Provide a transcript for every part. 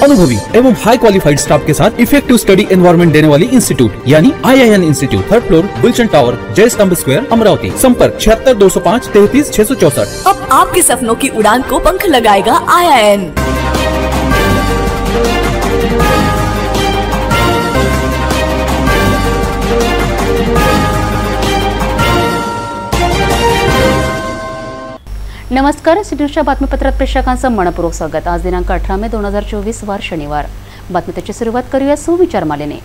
अनुभवी एवं हाई qualified staff के साथ इफेक्टिव स्टडी एनवायरनमेंट देने वाली इंस्टीट्यूट यानी IIN institute, third floor, Gulshan tower, Jai Stambh square, Amravati. संपर्क 76 205 33 664। अब आपके सपनों की उड़ान को पंख लगाएगा IIN। नमस्कार, सिटीच्या बातमीपत्रात प्रेक्षकांचं मनपूर्वक स्वागत। आज दिनांक 18 मे 2024 वार शनिवार। बातमीची सुरुवात करूया सुविचार मालेने।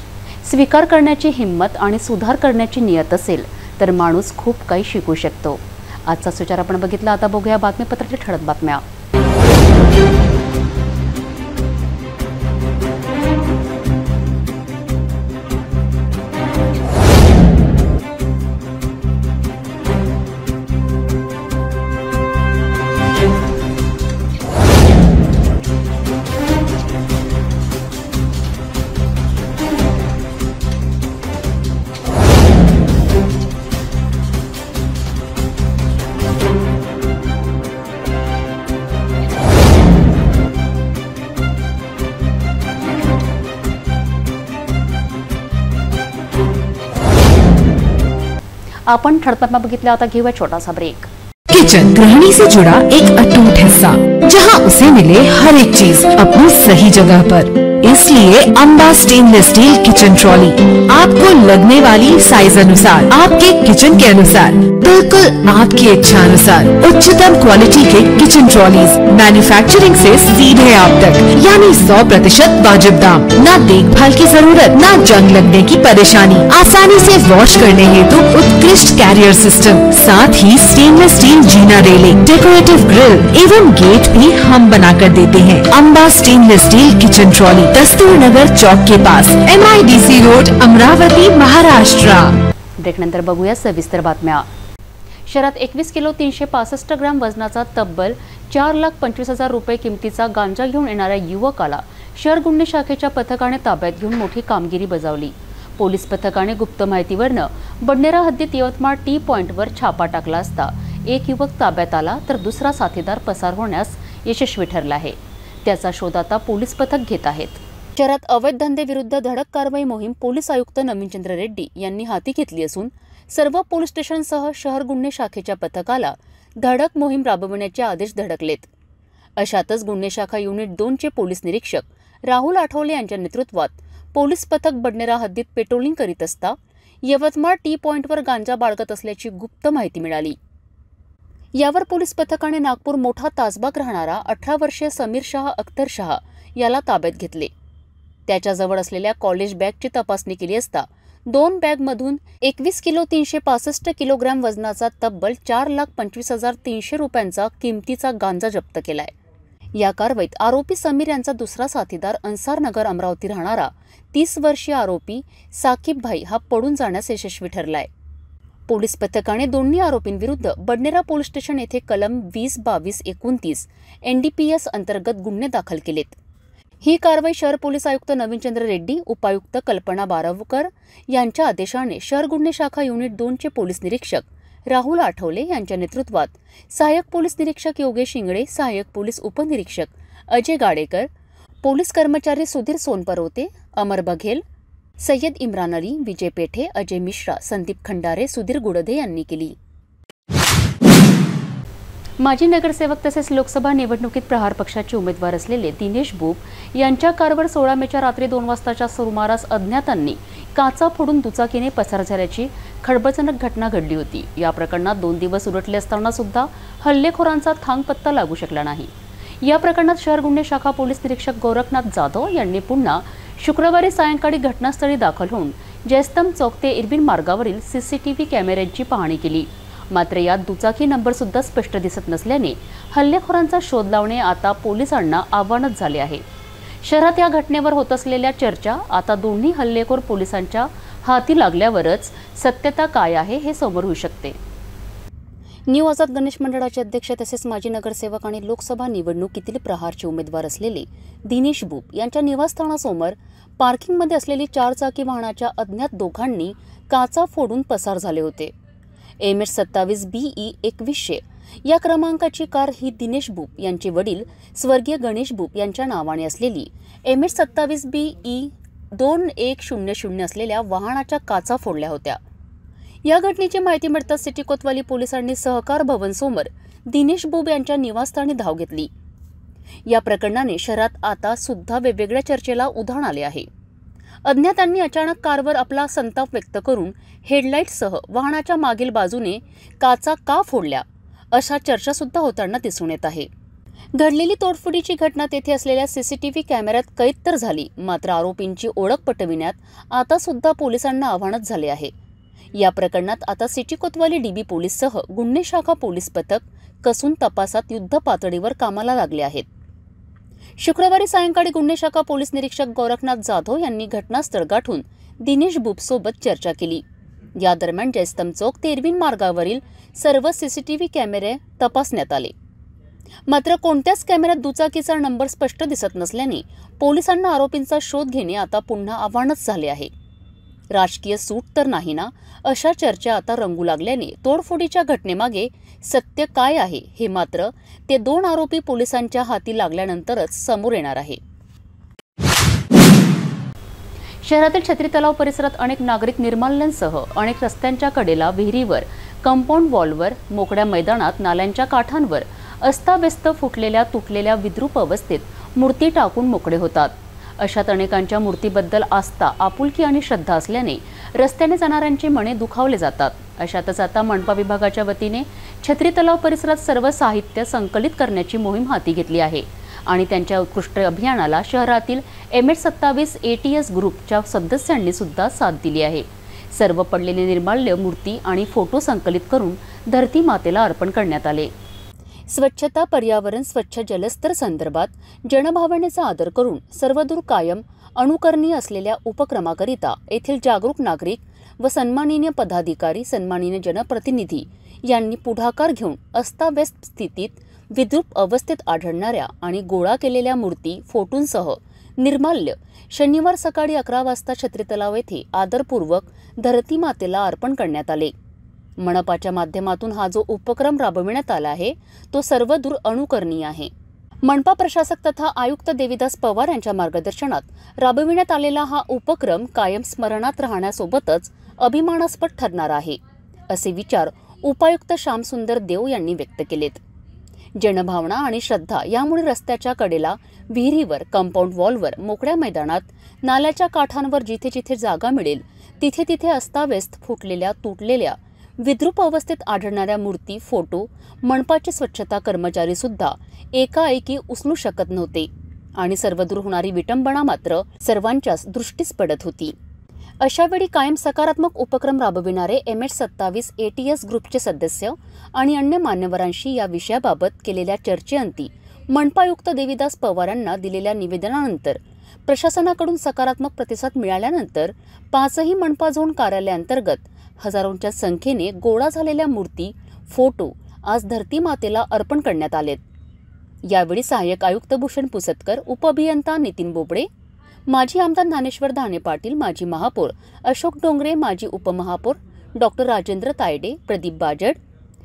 स्वीकार करण्याची हिंमत आणि सुधार करण्याची नियत असेल तर माणूस खूप काही शिकू शकतो। आजचा सुविचार आपण बघितला, आता बघूया बातमीपत्राच्या ठळक बातम्या। आपण ठळक बातम्या बघितल्या, आता घेऊया छोटासा ब्रेक। किचन गृहिणी से जुड़ा एक अटूट हिस्सा, जहां उसे मिले हर एक चीज अपनी सही जगह पर। इसलिए Amba stainless steel kitchen trolley आपको लगने वाली साइज अनुसार, आपके किचन के अनुसार, बिल्कुल आपकी इच्छा अनुसार उच्चतम क्वालिटी के किचन ट्रॉलीज मैन्युफैक्चरिंग से सीधे आप तक, यानी 100% वाजिब दाम, ना देखभाल की जरूरत, ना जंग लगने की परेशानी, आसानी से वॉश करने हेतु उत्कृष्ट कैरियर सिस्टम, साथ ही स्टेनलेस स्टील जीना रेलिंग, डेकोरेटिव ग्रिल एवं गेट भी हम बनाकर देते हैं। Amba stainless steel kitchen trolley, Dastur Nagar चौक के पास, MIDC road, Amravati, Maharashtra. Break नंतर बघूया सविस्तर बातम्या। शहरात 21 किलो 365 ग्रॅम वजनाचा तब्बल 4,25,000 रुपये किमतीचा गांजा घेऊन येणाऱ्या युवकाला शहर गुन्हे शाखेच्या पथकाने ताब्यात घेऊन मोठी कामगिरी बजावली। पोलीस पथकाने गुप्त माहितीवरनं बडनेरा हद्दीत यवतमाळ टी पॉइंटवर छापा टाकला असता एक युवक ताब्यात आला, तर दुसरा साथीदार पसार होण्यास यशस्वी ठरला आहे। त्याचा शोध आता पोलीस पथक घेत आहेत। शहरात अवैध धंदेविरुद्ध धडक कारवाई मोहीम पोलीस आयुक्त नवीनचंद्र रेड्डी यांनी हाती घेतली असून सर्व पोलीस स्टेशनसह शहर गुन्हे शाखेच्या पथकाला धडक मोहीम राबवण्याचे आदेश धडकलेत। अशातच गुन्हे शाखा युनिट 2 चे पोलीस निरीक्षक राहुल आठवले यांच्या नेतृत्वात पोलीस पथक बडनेरा हद्दीत पेट्रोलिंग करीत असता यवतमाळ टी पॉइंटवर गांजा बाळगत असल्याची गुप्त माहिती मिळाली। यावर पोलीस पथकाने नागपूर मोठा तासबाग राहणारा 18 वर्षीय समीर शाह अख्तर शाह याला ताब्यात घेतले। त्याच्याजवळ असलेल्या कॉलेज बॅगची तपासणी केली असता 2 बॅगमधून 21 किलो 365 किलोग्रॅम वजनाचा तब्बल 4,25,300 रुपयांचा किमतीचा गांजा जप्त केलाय। या कारवाईत आरोपी समीर यांचा दुसरा साथीदार अन्सार नगर अमरावती राहणारा 30 वर्षीय आरोपी साकिब भाई हा पडून जाण्यास यशस्वी ठरलाय। पोलीस पथकाने दोन्ही आरोपींविरुद्ध बडनेरा पोलीस स्टेशन येथे कलम 20-22-29 NDPS अंतर्गत गुन्हे दाखल केलेत। ही कारवाई शहर पोलीस आयुक्त नवीनचंद्र रेड्डी, उपायुक्त कल्पना बारावकर यांच्या आदेशाने शहर गुन्हे शाखा युनिट 2 चे पोलीस निरीक्षक राहुल आठवले यांच्या नेतृत्वात सहाय्यक पोलीस निरीक्षक योगेश इंगळे, सहाय्यक पोलीस उपनिरीक्षक अजय गाडेकर, पोलीस कर्मचारी सुधीर सोनपरवते, अमर बघेल, सय्यद इम्रान अली, विजय पेठे, अजय मिश्रा, संदीप खंडारे, सुधीर गुडदे यांनी केली। माजी नगरसेवक तसेच लोकसभा निवडणुकीत प्रहार पक्षाचे उमेदवार असलेले दिनेश बुब यांच्या कारवर 16 मेच्या रात्री 2 वाजताच्या सुमारास अज्ञातांनी काचा फोडून दुचाकीने पसार झाल्याची खळबळजनक घटना घडली होती। या प्रकरणात 2 दिवस उलटले असताना सुद्धा हल्लेखोरांचा थांगपत्ता लागू शकला नाही। या प्रकरणात शहर गुन्हे शाखा पोलीस निरीक्षक गोरखनाथ जाधव यांनी पुन्हा शुक्रवारी सायंकाळी घटनास्थळी दाखल होऊन जयस्तंभ चौक ते इरविन मार्गावरील CCTV कॅमेऱ्यांची पाहणी केली। मात्र यात दुचाकी नंबर सुद्धा स्पष्ट दिसत नसल्याने हल्लेखोरांचा शोध लावणे आता पोलिसांना आव्हानच झाले आहे। शहरात या घटनेवर होत असलेल्या चर्चा आता दोन्ही हल्लेखोर पोलिसांच्या हाती लागल्यावरच सत्यता काय आहे हे समोर येऊ शकते। न्यू आझाद गणेश मंडळाचे अध्यक्ष तसेच माजी नगरसेवक आणि लोकसभा निवडणुकीतील प्रहारचे उमेदवार असलेले दिनेश बुब यांच्या निवासस्थानासमोर पार्किंगमध्ये असलेली 4 चाकी वाहनाच्या अज्ञात दोघांनी काचा फोडून पसार झाले होते। MS 27 BE 2100 या क्रमांकाची कार ही दिनेश बुप यांचे वडील स्वर्गीय गणेश बुप यांच्या नावाने असलेली MH27BE 2100 असलेल्या वाहनाच्या काचा फोडल्या होत्या। या घटनेची माहिती मिळताच सिटी कोतवाली पोलिसांनी सहकार भवन समोर दिनेश बुप यांच्या निवासस्थानी धाव घेतली। या प्रकरणाने शहरात आता सुद्धा वेगवेगळ्या चर्चेला उधाण आले आहे। अज्ञातांनी अचानक कारवर आपला संताप व्यक्त करून हेडलाईटसह वाहनाच्या मागील बाजूने काचा का फोडल्या अशा चर्चा सुद्धा होताना दिसून येत आहे। घडलेली तोडफोडीची घटना तेथे असलेल्या CCTV कॅमेऱ्यात कैद तर झाली, मात्र आरोपींची ओळख पटविण्यात आता सुद्धा पोलिसांना आव्हानच झाले आहे। या प्रकरणात आता सिटी कोतवाली DB पोलीससह गुन्हे शाखा पोलीस पथक कसून तपासात युद्ध पातळीवर कामाला लागले आहेत। शुक्रवारी सायंकाळी गुन्हे शाखा पोलीस निरीक्षक गोरखनाथ जाधव यांनी घटनास्थळ गाठून दिनेश बुप सोबत चर्चा केली। या दरम्यान जयस्तंभ चौक ते इरविन मार्गावरील सर्व CCTV कॅमेरे तपासण्यात आले, मात्र कोणत्याच कॅमेऱ्यात दुचाकीचा नंबर स्पष्ट दिसत नसल्याने पोलिसांना आरोपींचा शोध घेणे आता पुन्हा आव्हानच झाले आहे। राजकीय सूट तर नाही ना अशा चर्चा आता रंगू लागल्याने तोडफोडीच्या घटनेमागे सत्य काय आहे हे मात्र ते दोन आरोपी पोलिसांच्या हाती लागल्यानंतरच समोर येणार आहे। शहरातील छत्री तलाव परिसरात अनेक नागरिक निर्माल्यांसह अनेक रस्त्यांच्या कडेला, विहिरीवर, कंपाऊंड वॉलवर, मोकळ्या मैदानात, नाल्यांच्या काठांवर अस्ताव्यस्त फुटलेल्या, तुटलेल्या, विद्रूप अवस्थेत मूर्ती टाकून मोकळे होतात। अशात अनेकांच्या मूर्तीबद्दल आस्था, आपुलकी आणि श्रद्धा असल्याने रस्त्याने जाणाऱ्यांचे मने दुखावले जातात। अशातच आता मनपा विभागाच्या वतीने छत्री तलाव परिसरात सर्व साहित्य संकलित करण्याची मोहीम हाती घेतली आहे आणि त्यांच्या उत्कृष्ट अभियानाला शहरातील MH27 ATS ग्रुपच्या सदस्यांनी सुद्धा साथ दिली आहे। सर्व पडलेले निर्माल्य, मूर्ती आणि फोटो संकलित करून धरती मातेला अर्पण करण्यात आले। स्वच्छता, पर्यावरण, स्वच्छ जलस्तर संदर्भात जनभावनेचा आदर करून सर्वदूर कायम अनुकरणीय असलेल्या उपक्रमाकरिता येथील जागरूक नागरिक व सन्माननीय पदाधिकारी, सन्माननीय जनप्रतिनिधी यांनी पुढाकार घेऊन अस्ताव्यस्त स्थितीत, विद्रूप अवस्थेत आढळणाऱ्या आणि गोळा केलेल्या मूर्ती, फोटोंसह निर्माल्य शनिवार सकाळी 11 वाजता छत्री तलाव येथे आदरपूर्वक धरती मातेला अर्पण करण्यात आले। मनपाच्या माध्यमातून हा जो उपक्रम राबविण्यात आला आहे तो सर्वदूर अनुकरणीय आहे। मनपा प्रशासक तथा आयुक्त देविदास पवार यांच्या मार्गदर्शनात राबविण्यात आलेला हा उपक्रम कायम स्मरणात राहण्यासोबतच अभिमानास्पद ठरणार आहे, असे विचार उपायुक्त श्यामसुंदर देव यांनी व्यक्त केलेत। जनभावना आणि श्रद्धा यामुळे रस्त्याच्या कडेला, विहिरीवर, कंपाऊंड वॉलवर, मोकळ्या मैदानात, नाल्याच्या काठांवर जिथे जिथे जागा मिळेल तिथे तिथे अस्ताव्यस्त, फुटलेल्या, तुटलेल्या, विद्रूप अवस्थेत आढळणाऱ्या मूर्ती, फोटो मनपाचे स्वच्छता कर्मचारी सुद्धा एकाएकी उचलू शकत नव्हते आणि सर्वदूर होणारी विटंबना मात्र सर्वांच्याच दृष्टीस पडत होती। अशावेळी कायम सकारात्मक उपक्रम राबविणारे MH27 ATS ग्रुपचे सदस्य आणि अन्य मान्यवरांशी या विषयाबाबत केलेल्या चर्चेअंती मनपायुक्त देविदास पवार यांना दिलेल्या निवेदनानंतर प्रशासनाकडून सकारात्मक प्रतिसाद मिळाल्यानंतर 5ही मनपा झोन कार्यालयाअंतर्गत हजारोंच्या संख्येने गोळा झालेल्या मूर्ती, फोटो आज धरती मातेला अर्पण करण्यात आलेत। यावेळी सहाय्यक आयुक्त भूषण पुसतकर, उपअभियंता नितीन बोबडे, माजी आमदार ज्ञानेश्वर धाने पाटील, माजी महापौर अशोक डोंगरे, माजी उपमहापौर डॉक्टर राजेंद्र तायडे, प्रदीप बाजड,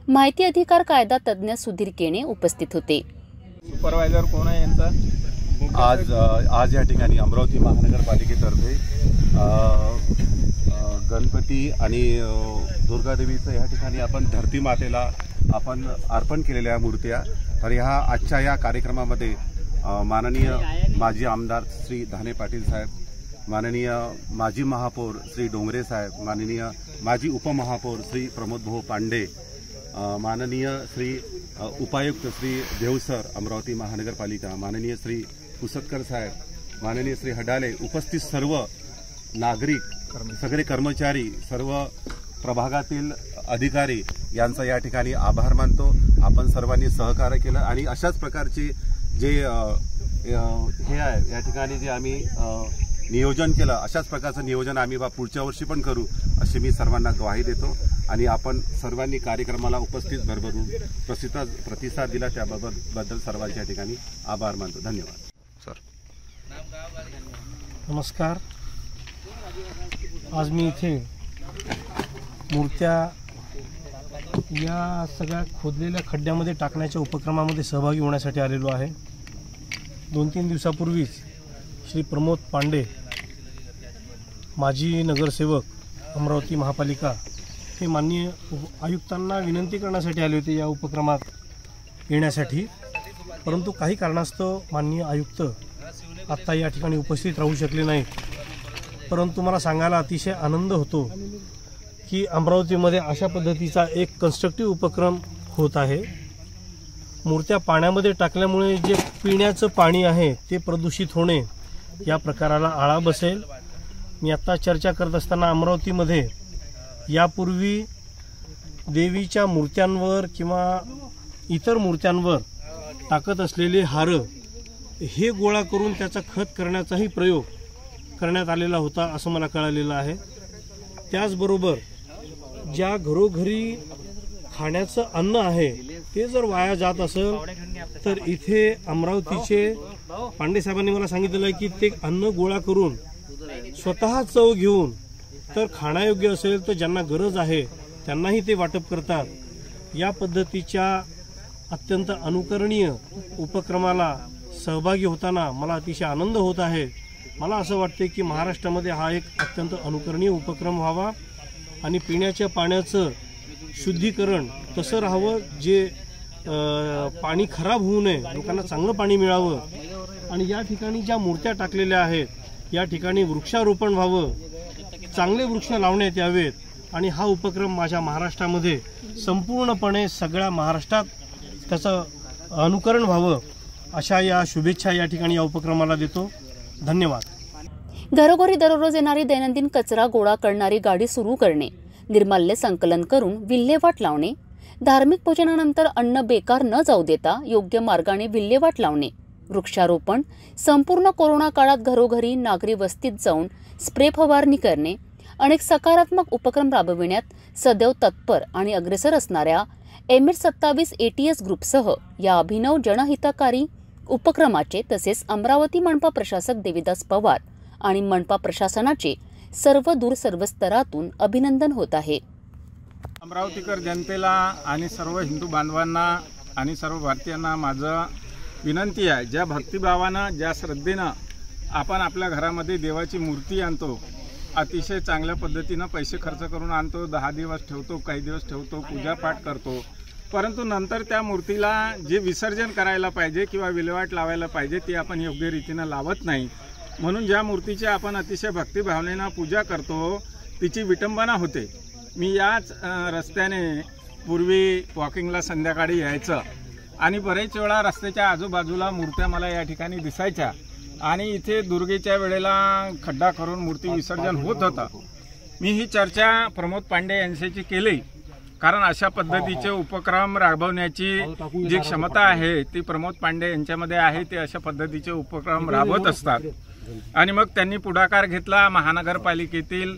माहिती अधिकार कायदा तज्ज्ञ सुधीर केणे उपस्थित होते। सुपरवायझर कोण आहे यांचा? आज या ठिकाणी अमरावती महानगरपालिकेतर्फे गणपती आणि दुर्गादेवीचं या ठिकाणी आपण धरती मातेला आपण अर्पण केलेल्या मूर्त्या, तर ह्या आजच्या या कार्यक्रमामध्ये माननीय माजी आमदार श्री धाने पाटील साहेब, माननीय माजी महापौर श्री डोंगरे साहेब, माननीय माजी उपमहापौर श्री प्रमोद भाऊ पांडे, माननीय श्री उपायुक्त श्री देवसर अमरावती महानगरपालिका, माननीय श्री पुसतकर साहेब, माननीय श्री हडाले, उपस्थित सर्व नागरिक, सगळे कर्मचारी, सर्व प्रभागातील अधिकारी यांचा या ठिकाणी आभार मानतो। आपण सर्वांनी सहकार्य केलं आणि अशाच प्रकारचे जे हे आहे या ठिकाणी जे आम्ही नियोजन केलं, अशाच प्रकारचं नियोजन आम्ही पुढच्या वर्षी पण करू अशी मी सर्वांना ग्वाही देतो आणि आपण सर्वांनी कार्यक्रमाला उपस्थित भरभरून प्रतिसाद दिला त्याबद्दल सर्वांच्या ठिकाणी आभार मानतो। धन्यवाद सर। नमस्कार। आज मी इथे मूर्त्या या सगळ्या खोदलेल्या खड्ड्यामध्ये टाकण्याच्या उपक्रमामध्ये सहभागी होण्यासाठी आलेलो आहे। 2-3 दिवसापूर्वीच श्री प्रमोद पांडे, माजी नगरसेवक अमरावती महापालिका, हे माननीय आयुक्तांना विनंती करण्यासाठी आले होते या उपक्रमात येण्यासाठी, परंतु काही कारणास्तव माननीय आयुक्त आत्ता या ठिकाणी उपस्थित राहू शकले नाहीत। परंतु मला सांगायला अतिशय आनंद होतो की अमरावतीमध्ये अशा पद्धतीचा एक कन्स्ट्रक्टिव्ह उपक्रम होत आहे। मूर्त्या पाण्यामध्ये टाकल्यामुळे जे पिण्याचं पाणी आहे ते प्रदूषित होणे या प्रकाराला आळा बसेल। मी आत्ता चर्चा करत असताना अमरावतीमध्ये यापूर्वी देवीच्या मूर्त्यांवर किंवा इतर मूर्त्यांवर टाकत असलेले हार हे गोळा करून त्याचा खत करण्याचाही प्रयोग करण्यात आलेला होता असं मला कळालेलं आहे। त्याचबरोबर ज्या घरोघरी खाण्याचं अन्न आहे ते जर वाया जात असेल तर इथे अमरावतीचे पांडे साहेबांनी मला सांगितलेलं आहे की ते अन्न गोळा करून स्वतः चव घेऊन तर खाण्यायोग्य असेल तर ज्यांना गरज आहे त्यांनाही ते वाटप करतात। या पद्धतीच्या अत्यंत अनुकरणीय उपक्रमाला सहभागी होताना मला अतिशय आनंद होत आहे। मला असं वाटते की महाराष्ट्रामध्ये हा एक अत्यंत अनुकरणीय उपक्रम व्हावा आणि पिण्याच्या पाण्याचं शुद्धीकरण तसं राहावं, जे पाणी खराब होऊ नये, लोकांना चांगलं पाणी मिळावं। आणि या ठिकाणी ज्या मूर्त्या टाकलेल्या आहेत या ठिकाणी वृक्षारोपण व्हावं, चांगले वृक्ष लावण्यात यावेत आणि हा उपक्रम माझ्या महाराष्ट्रामध्ये संपूर्णपणे सगळ्या महाराष्ट्रात त्याचं अनुकरण व्हावं अशा या शुभेच्छा या ठिकाणी या उपक्रमाला देतो। धन्यवाद। घरोघरी दररोज येणारी दैनंदिन कचरा गोळा करणारी गाडी सुरू करणे, निर्माल्य संकलन करून विल्हेवाट लावणे, धार्मिक पूजनानंतर अन्न बेकार न जाऊ देता योग्य मार्गाने विल्हेवाट लावणे, वृक्षारोपण, संपूर्ण कोरोना काळात घरोघरी नागरी वस्तीत जाऊन स्प्रे फवारणी करणे, अनेक सकारात्मक उपक्रम राबविण्यात सदैव तत्पर आणि अग्रेसर असणाऱ्या MH27 ATS ग्रुपसह या अभिनव जनहितकारी उपक्रमाचे तसेच अमरावती मनपा प्रशासक देविदास पवार आणि मनपा प्रशासनाचे सर्व दूर सर्व स्तरातून अभिनंदन होत आहे। अमरावतीकर जनतेला आणि सर्व हिंदू बांधवांना आणि सर्व भारतीयांना माझं विनंती आहे, ज्या भक्तिभावानं ज्या श्रद्धेनं आपण आपल्या घरामध्ये देवाची मूर्ती आणतो, अतिशय चांगल्या पद्धतीनं पैसे खर्च करून आणतो, 10 दिवस ठेवतो, काही दिवस ठेवतो, पूजापाठ करतो, परंतु नंतर त्या मूर्तीला जे विसर्जन करायला पाहिजे किंवा विल्हेवाट लावायला पाहिजे ते आपण योग्य रीतीनं लावत नाही। म्हणून ज्या मूर्तीची आपण अतिशय भक्तिभावनेनं पूजा करतो तिची विटंबना होते। मी याच रस्त्याने पूर्वी वॉकिंगला संध्याकाळी यायचं आणि बरेच वेळा रस्त्याच्या आजूबाजूला मूर्त्या मला या ठिकाणी दिसायच्या आणि इथे दुर्गेच्या वेळेला खड्डा करून मूर्ती विसर्जन होत होतं। मी ही चर्चा प्रमोद पांडे यांच्याशी केली, कारण अशा पद्धतीचे उपक्रम राबवण्याची जी क्षमता आहे ती प्रमोद पांडे यांच्यामध्ये आहे। ते अशा पद्धतीचे उपक्रम राबवत असतात आणि मग त्यांनी पुढाकार घेतला। महानगरपालिकेतील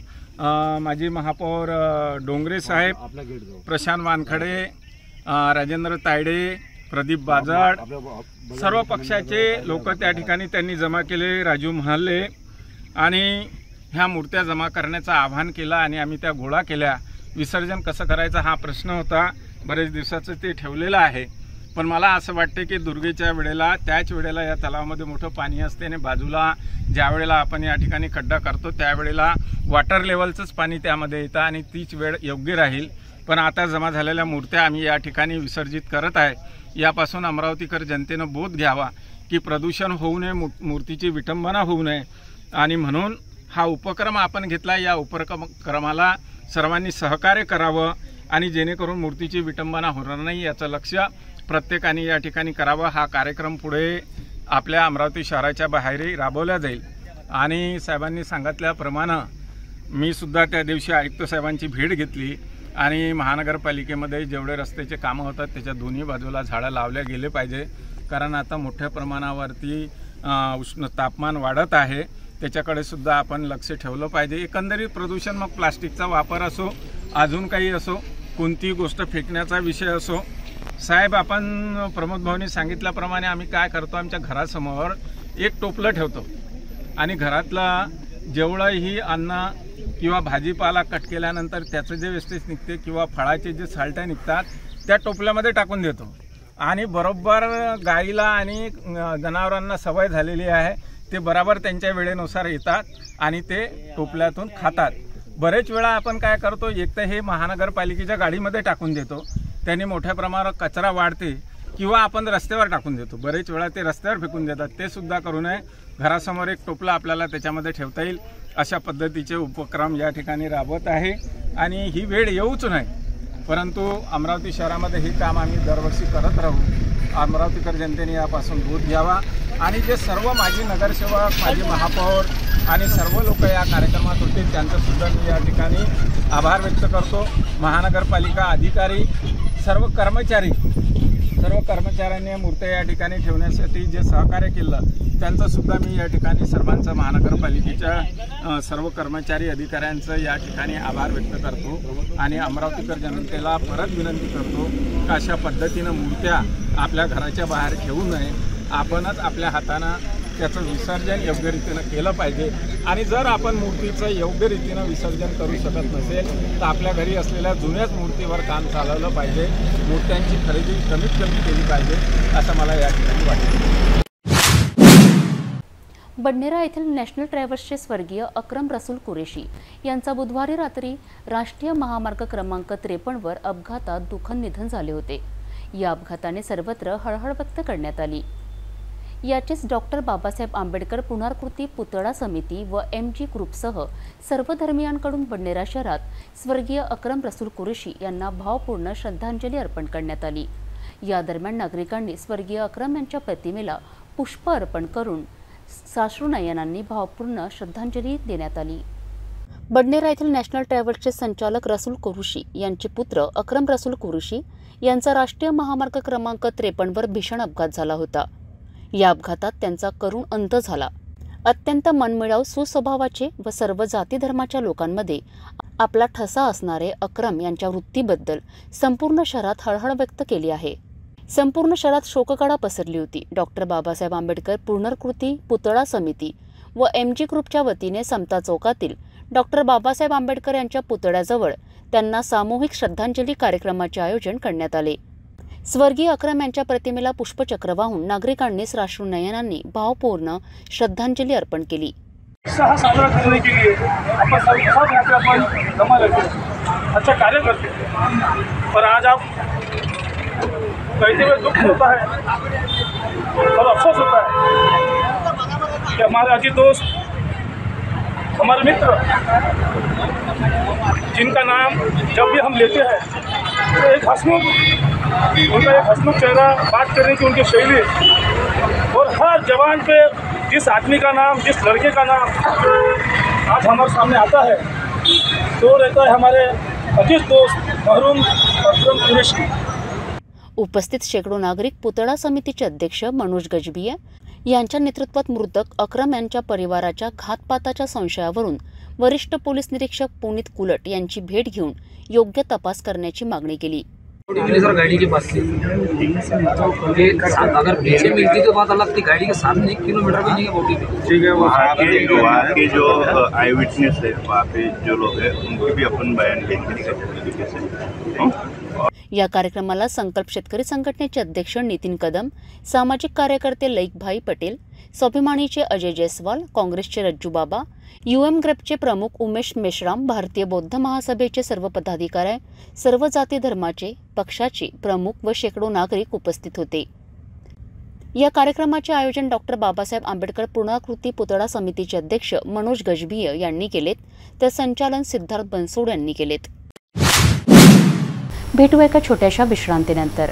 माजी महापौर डोंगरे साहेब, प्रशांत वानखडे, राजेंद्र तायडे, प्रदीप बाजाड, सर्व पक्षाचे लोक त्या ठिकाणी त्यांनी जमा केले, राजू महाले, आणि ह्या मूर्त्या जमा करण्याचं आवाहन केलं आणि आम्ही त्या गोळा केल्या। विसर्जन कसं करायचं हा प्रश्न होता, बरेच दिवसाचं ते ठेवलेलं आहे, पण मला असं वाटते की दुर्गेच्या वेळेला त्याच वेळेला या तलावामध्ये मोठं पाणी असते आणि बाजूला ज्या वेळेला आपण या ठिकाणी खड्डा करतो त्यावेळेला वॉटर लेवलचंच पाणी त्यामध्ये येतं आणि तीच वेळ योग्य राहील। पण आता जमा झालेल्या मूर्त्या आम्ही या ठिकाणी विसर्जित करत आहे। यापासून अमरावतीकर जनतेनं बोध घ्यावा की प्रदूषण होऊ नये, मूर्तीची विटंबना होऊ नये, आणि म्हणून हा उपक्रम आपण घेतला। या उपक्रमाला सर्वांनी सहकार्य करावं आणि जेणेकरून मूर्तीची विटंबना होणार नाही याचं लक्ष प्रत्येकाने या ठिकाणी करावं। हा कार्यक्रम पुढे आपल्या अमरावती शहराच्या बाहेरही राबवला जाईल आणि साहेबांनी सांगितल्याप्रमाणे मी सुद्धा त्या दिवशी आयुक्त साहेबांची भेट घेतली आणि महानगरपालिकेमध्ये जेवढे रस्त्याचे कामं होतात त्याच्या दोन्ही बाजूला झाडं लावल्या गेले पाहिजे, कारण आता मोठ्या प्रमाणावरती तापमान वाढत आहे, त्याच्याकडे सुद्धा आपण लक्ष ठेवलं पाहिजे। एकंदरीत प्रदूषण, मग प्लास्टिकचा वापर असो, अजून काही असो, कोणतीही गोष्ट फेकण्याचा विषय असो, साहेब आपण प्रमोद भाऊंनी सांगितल्याप्रमाणे आम्ही काय करतो, आमच्या घरासमोर एक टोपलं ठेवतो आणि घरातला जेवढंही अन्न किंवा भाजीपाला कट केल्यानंतर त्याचं जे वेस्टेज निघते किंवा फळाचे जे साल्टं निघतात त्या टोपल्यामध्ये टाकून देतो आणि बरोबर गाईला आणि जनावरांना सवय झालेली आहे, ते बरोबर त्यांच्या वेळेनुसार येतात आणि ते टोपल्यातून खातात. बरेच वेळा आपण काय करतो, एक तर हे महानगरपालिकेच्या गाडीमध्ये टाकून देतो, त्यांनी मोठ्या प्रमाणावर कचरा वाढते, किंवा आपण रस्त्यावर टाकून देतो. बरेच वेळा ते रस्त्यावर फेकून देतात. ते सुद्धा करू नये. घरासमोर एक टोपला आपल्याला त्याच्यामध्ये ठेवता येईल अशा पद्धतीचे उपक्रम या ठिकाणी राबवत आहे आणि ही वेळ येऊच नाही. परंतु अमरावती शहरामध्ये हे काम आम्ही दरवर्षी करत राहू. अमरावतीकर जनतेने यापासून बोध घ्यावा आणि जे सर्व माजी नगरसेवक, माजी महापौर आणि सर्व लोक या कार्यक्रमात होते त्यांचंसुद्धा मी या ठिकाणी आभार व्यक्त करतो. महानगरपालिका अधिकारी, सर्व कर्मचाऱ्यांनी मूर्त्या या ठिकाणी ठेवण्यासाठी जे सहकार्य केलं त्यांचंसुद्धा मी या ठिकाणी सर्वांचं, महानगरपालिकेच्या सर्व कर्मचारी अधिकाऱ्यांचं या ठिकाणी आभार व्यक्त करतो आणि अमरावतीकर जनतेला परत विनंती करतो की अशा पद्धतीनं मूर्त्या आपल्या घराच्या बाहेर ठेवू नये. आपणच आपल्या हातानं त्याचं विसर्जन योग्य रीतीनं केलं पाहिजे आणि जर आपण मूर्तीचं योग्य रीतीनं विसर्जन करू शकत नसेल तर आपल्या घरी असलेल्या जुन्याच मूर्तीवर काम चालवलं पाहिजे. मूर्त्यांची खरेदी कमीत कमी केली पाहिजे असं मला या ठिकाणी वाटतं. बडनेरा येथील नॅशनल ट्रॅव्हल्सचे स्वर्गीय अक्रम रसूल कुरेशी यांचा बुधवारी रात्री राष्ट्रीय महामार्ग क्रमांक 53 अपघातात दुःखद निधन झाले होते. या अपघाताने सर्वत्र हळहळ व्यक्त करण्यात आली. याचेच डॉक्टर बाबासाहेब आंबेडकर पुनर्कृती पुतळा समिती व MG ग्रुपसह सर्व धर्मियांकडून बडनेरा शहरात स्वर्गीय अक्रम रसूल कुरेशी यांना भावपूर्ण श्रद्धांजली अर्पण करण्यात आली. या दरम्यान नागरिकांनी स्वर्गीय अक्रम यांच्या प्रतिमेला पुष्प अर्पण करून साश्रुनयनांनी भावपूर्ण श्रद्धांजली देण्यात आली. बडनेरा येथील नॅशनल ट्रॅव्हल्सचे संचालक रसूल कुरेशी यांचे पुत्र अक्रम रसूल कुरेशी यांचा राष्ट्रीय महामार्ग क्रमांक 53 भीषण अपघात झाला होता. या अपघातात त्यांचा करुण अंत झाला. अत्यंत मनमिळाऊ, सुस्वभावाचे व सर्व जाती धर्माच्या लोकांमध्ये आपला ठसा असणारे अक्रम यांच्या वृत्तीबद्दल संपूर्ण शहरात हळहळ व्यक्त केली आहे. संपूर्ण शहरात शोककळा पसरली होती. डॉक्टर बाबासाहेब आंबेडकर पुनर्कृती पुतळा समिती व MG ग्रुपच्या वतीने समता चौकातील डॉक्टर बाबासाहेब आंबेडकर यांच्या पुतळ्याजवळ त्यांना सामूहिक श्रद्धांजली कार्यक्रमाचे आयोजन करण्यात आले. स्वर्गीय अक्रम यांच्या प्रतिमेला पुष्पचक्र वाहून नागरिकांनी साश्रुनयनांनी भावपूर्ण श्रद्धांजली अर्पण केली. साजरा करने के लिए अपन सब यहाँ पे अपन जमा रहते हैं, अच्छा कार्य करते हैं, पर आज आप कहते हुए दुख होता है और अफसोस होता है कि हमारे अजीत दोस्त, हमारे मित्र, जिनका नाम जब भी हम लेते हैं तो एक हंसमुख, उनका एक हंसमुख चेहरा, बात करने की उनकी शैली और हर जवान पे जिस आदमी का नाम, जिस लड़के का नाम आज हमारे सामने आता है तो रहता है हमारे अजीत दोस्त मरहूम अक्रम कुरेशी. उपस्थित शेकडो नागरिक पुतळा समितीचे अध्यक्ष मनोज गजभिये यांच्या नेतृत्वात मृतक अक्रम यांच्या परिवाराच्या घातपाताच्या संशयावरून वरिष्ठ पोलीस निरीक्षक पुनीत कुलट यांची भेट घेऊन योग्य तपास करण्याची मागणी केली. सर गाड़ी के पास से अगर पीछे मिलती तो बात अलग थी, गाड़ी के सामने 1 किलोमीटर भी नहीं है बॉडी पे. ठीक है, वहाँ के जो आई विटनेस है, वहाँ पे जो लोग हैं उनके भी अपन बयान लेंगे. या कार्यक्रमाला संकल्प शेतकरी संघटनेचे अध्यक्ष नितीन कदम, सामाजिक कार्यकर्ते लईकभाई पटेल, स्वाभिमानीचे अजय जयस्वाल, काँग्रेसचे रज्जू बाबा, UM ग्रुपचे प्रमुख उमेश मेश्राम, भारतीय बौद्ध महासभेचे सर्व पदाधिकारी, सर्व जाती धर्माचे, पक्षाचे प्रमुख व शेकडो नागरिक उपस्थित होते. या कार्यक्रमाचे आयोजन डॉक्टर बाबासाहेब आंबेडकर पुनर्कृती पुतळा समितीचे अध्यक्ष मनोज गजभिये यांनी केलेत, तर संचालन सिद्धार्थ बनसोड यांनी केलेत. भेटूया एका छोट्याशा विश्रांतीनंतर.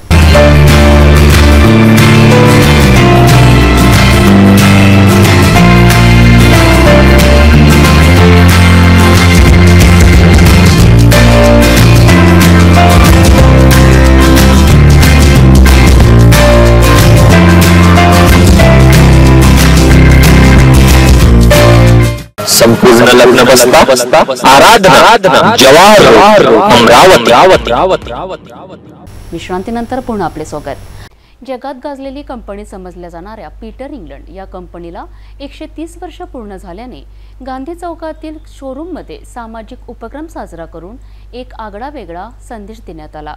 संपूर्ण लग्न बसता आराधना जवाहर अमरावती. विश्रांतीनंतर पुन्हा आपले स्वागत. जगात गाजलेली कंपनी समजल्या जाणाऱ्या पीटर इंग्लंड या कंपनीला 130 वर्ष पूर्ण झाल्याने गांधी चौकातील शोरूममध्ये सामाजिक उपक्रम साजरा करून एक आगळावेगळा संदेश देण्यात आला।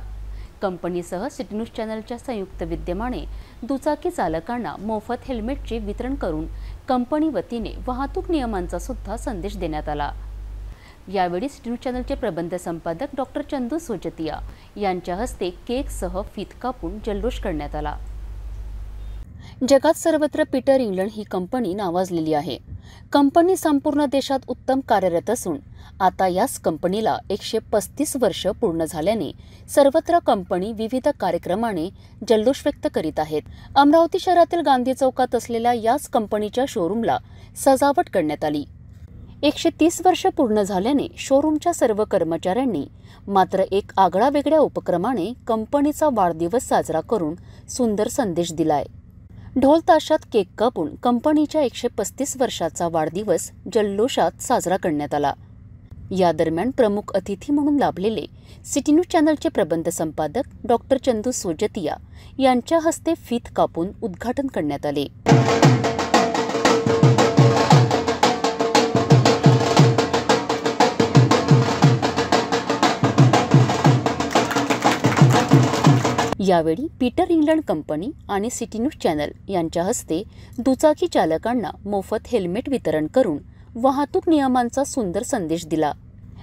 कंपनीसह सिटी न्यूज चॅनलच्या संयुक्त विद्यमाने दुचाकी चालकांना मोफत हेल्मेटचे वितरण करून कंपनी वतीने वाहतूक नियमांचा सुद्धा संदेश देण्यात आला। यावेळी सिटी न्यूज चॅनलचे प्रबंध संपादक डॉक्टर चंदू सोजतिया यांच्या हस्ते केकसह फीत कापून जल्लोष करण्यात आला। जगात सर्वत्र पीटर इंग्लंड ही कंपनी नावाजलेली आहे। कंपनी संपूर्ण देशात उत्तम कार्यरत असून आता याच कंपनीला 135 वर्ष पूर्ण झाल्याने सर्वत्र कंपनी विविध कार्यक्रमाने जल्लोष व्यक्त करीत आहेत। अमरावती शहरातील गांधी चौकात असलेल्या याच कंपनीच्या शोरूमला सजावट करण्यात आली। 130 वर्ष पूर्ण झाल्याने शोरूमच्या सर्व कर्मचाऱ्यांनी मात्र एक आगळावेगळ्या उपक्रमाने कंपनीचा वाढदिवस साजरा करून सुंदर संदेश दिलाय। ढोल ताशात केक कापून कंपनीच्या 135 वर्षाचा वाढदिवस जल्लोषात साजरा करण्यात आला। या दरम्यान प्रमुख अतिथी म्हणून लाभलेले सिटी न्यूज चॅनलचे प्रबंध संपादक डॉक्टर चंदू सोजतिया यांच्या हस्ते फीत कापून उद्घाटन करण्यात आले। यावेळी पीटर इंग्लंड कंपनी आणि सिटी न्यूज चॅनल यांच्या हस्ते दुचाकी चालकांना मोफत हेल्मेट वितरण करून वाहतूक नियमांचा सुंदर संदेश दिला।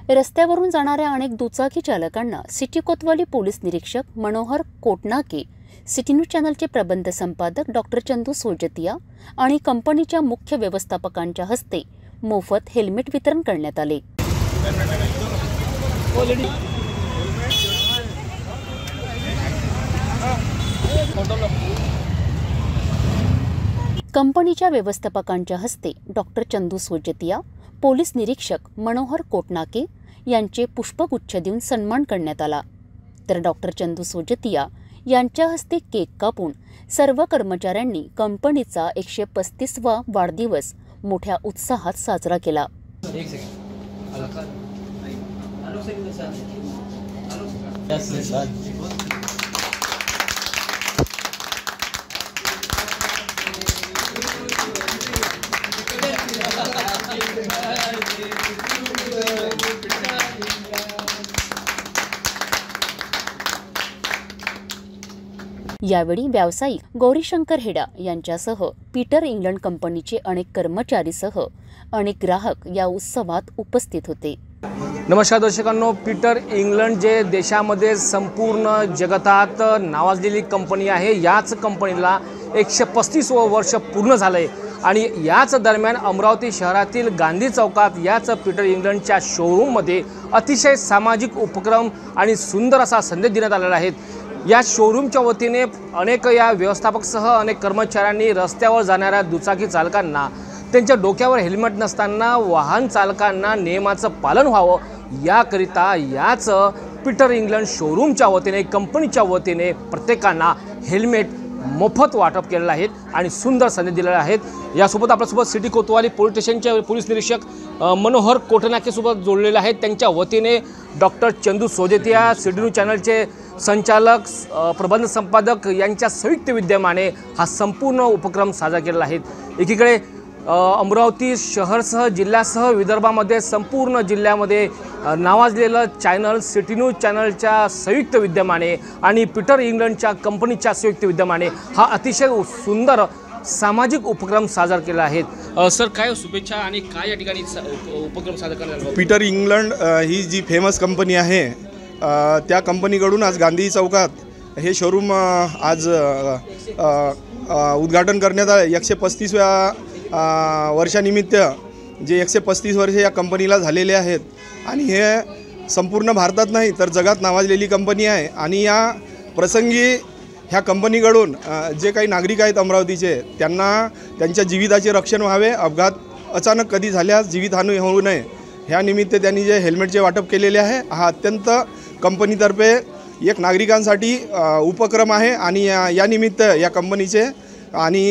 रस्त्यावरून जाणाऱ्या अनेक दुचाकी चालकांना सिटी कोतवाली पोलीस निरीक्षक मनोहर कोटनाके, सिटी न्यूज चॅनलचे प्रबंध संपादक डॉक्टर चंदू सोजतिया आणि कंपनीच्या मुख्य व्यवस्थापकांच्या हस्ते मोफत हेल्मेट वितरण करण्यात आले। कंपनीच्या व्यवस्थापकांच्या हस्ते डॉक्टर चंदू सोजतिया, पोलीस निरीक्षक मनोहर कोटनाके यांचे पुष्पगुच्छ देऊन सन्मान करण्यात आला। तर डॉक्टर चंदू सोजतिया यांच्या हस्ते केक कापून सर्व कर्मचाऱ्यांनी कंपनीचा 135वा वाढदिवस मोठ्या उत्साहात साजरा केला। यावेळी व्यावसायिक गौरीशंकर हेडा यांच्यासह पीटर इंग्लंड कंपनीचे अनेक कर्मचारीसह अनेक ग्राहक या उत्सवात उपस्थित होते। नमस्कार दर्शकांनो, पीटर इंग्लंड जे देशामध्ये संपूर्ण जगतात नावाजलेली कंपनी आहे, याच कंपनीला 135वं वर्ष पूर्ण झालंय आणि याच दरम्यान अमरावती शहरातील गांधी चौकात याच पीटर इंग्लंडच्या शोरूममध्ये अतिशय सामाजिक उपक्रम आणि सुंदर असा संदेश देण्यात आलेला आहे। या शोरूमच्या वतीने अनेक या व्यवस्थापकसह अनेक कर्मचाऱ्यांनी रस्त्यावर जाणाऱ्या दुचाकी चालकांना त्यांच्या डोक्यावर हेल्मेट नसताना वाहन चालकांना नियमाचं पालन व्हावं याकरिता याच पीटर इंग्लंड शोरूमच्या वतीने कंपनीच्या वतीने प्रत्येकांना हेल्मेट मोफत वाटप केलेलं आहे आणि सुंदर संदेश दिलेला आहे। यासोबत आपल्यासोबत सिटी कोतवाली पोलीस स्टेशनचे पोलीस निरीक्षक मनोहर कोटनाके सोबत जोडलेले आहेत। त्यांच्या वतीने doctor Chandu Sojatia, city news चॅनलचे संचालक प्रबंध संपादक यांच्या संयुक्त विद्यमाने हा संपूर्ण उपक्रम साजरा केलेला आहे। एकीकडे अमरावती शहरसह जिल्ह्यासह विदर्भामध्ये संपूर्ण जिल्ह्यामध्ये नावाजलेलं चॅनल सिटी न्यूज चॅनलच्या संयुक्त विद्यमाने आणि पीटर इंग्लंडच्या कंपनीच्या संयुक्त विद्यमाने हा अतिशय सुंदर सामाजिक उपक्रम साजरा केला आहे। सर, काय शुभेच्छा आणि काय या ठिकाणी उपक्रम साजरा करण्यात? पीटर इंग्लंड ही जी फेमस कंपनी आहे त्या कंपनीकडून आज गांधी चौकात हे शोरूम आज उद्घाटन करण्यात आले। 135व्या वर्षानिमित्त जे 135 वर्ष या कंपनीला झालेले आहेत आणि हे संपूर्ण भारतात नाही तर जगात नावाजलेली कंपनी आहे आणि या प्रसंगी ह्या कंपनीकडून जे काही नागरिक आहेत अमरावतीचे त्यांना त्यांच्या जीविताचे रक्षण व्हावे, अपघात अचानक कधी झाल्यास जीवितहानी होऊ नये ह्या निमित्त त्यांनी जे हेल्मेटचे वाटप केलेले आहे हा अत्यंत कंपनीतर्फे एक नागरिकांसाठी उपक्रम आहे आणि या निमित्त या कंपनीचे आणि